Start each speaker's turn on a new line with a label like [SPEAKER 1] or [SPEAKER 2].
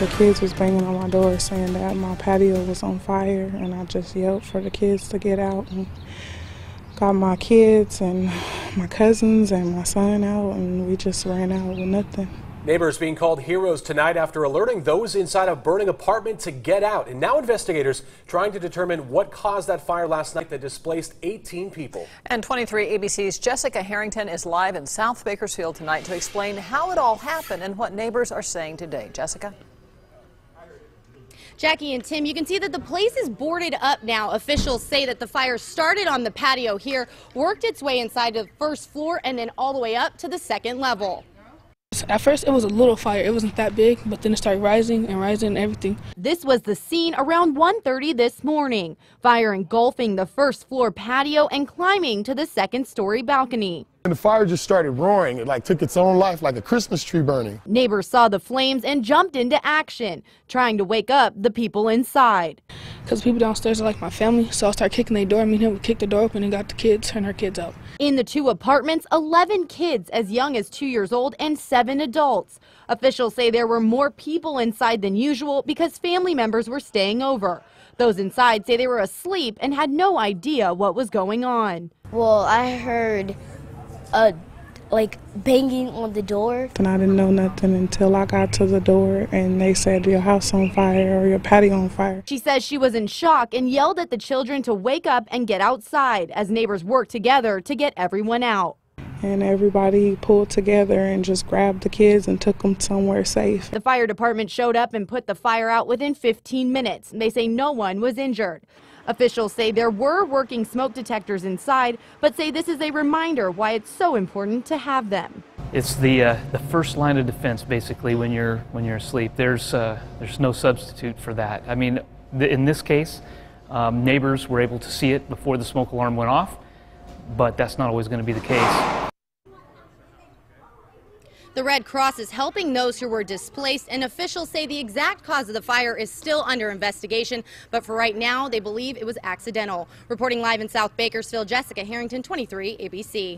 [SPEAKER 1] The kids was banging on my door saying that my patio was on fire, and I just yelled for the kids to get out and got my kids and my cousins and my son out, and we just ran out with nothing.
[SPEAKER 2] Neighbors being called heroes tonight after alerting those inside a burning apartment to get out. And now investigators trying to determine what caused that fire last night that displaced 18 people.
[SPEAKER 3] And 23 ABC's Jessica Harrington is live in South Bakersfield tonight to explain how it all happened and what neighbors are saying today. Jessica?
[SPEAKER 4] Jackie and Tim, you can see that the place is boarded up now. Officials say that the fire started on the patio here, worked its way inside the first floor, and then all the way up to the second level.
[SPEAKER 5] At first, it was a little fire. It wasn't that big, but then it started rising and everything.
[SPEAKER 4] This was the scene around 1:30 this morning. Fire engulfing the first floor patio and climbing to the second-story balcony.
[SPEAKER 6] And the fire just started roaring. It took its own life like a Christmas tree burning.
[SPEAKER 4] Neighbors saw the flames and jumped into action, trying to wake up the people inside.
[SPEAKER 5] Because people downstairs are like my family, so I started kicking their door. Me and him would kick the door open and got the kids and her kids out.
[SPEAKER 4] In the two apartments, 11 kids as young as 2 years old and 7 adults. Officials say there were more people inside than usual because family members were staying over. Those inside say they were asleep and had no idea what was going on.
[SPEAKER 7] Well, I heard banging on the door.
[SPEAKER 1] And I didn't know nothing until I got to the door and they said your house on fire or your patio on fire.
[SPEAKER 4] She says she was in shock and yelled at the children to wake up and get outside as neighbors worked together to get everyone out.
[SPEAKER 1] And everybody pulled together and just grabbed the kids and took them somewhere safe.
[SPEAKER 4] The fire department showed up and put the fire out within 15 minutes. They say no one was injured. Officials say there were working smoke detectors inside, but say this is a reminder why it's so important to have them.
[SPEAKER 8] It's the first line of defense, basically, when you're asleep. There's no substitute for that. I mean, in this case, neighbors were able to see it before the smoke alarm went off, but that's not always going to be the case.
[SPEAKER 4] The Red Cross is helping those who were displaced, and officials say the exact cause of the fire is still under investigation, but for right now, they believe it was accidental. Reporting live in South Bakersfield, Jessica Harrington, 23 ABC.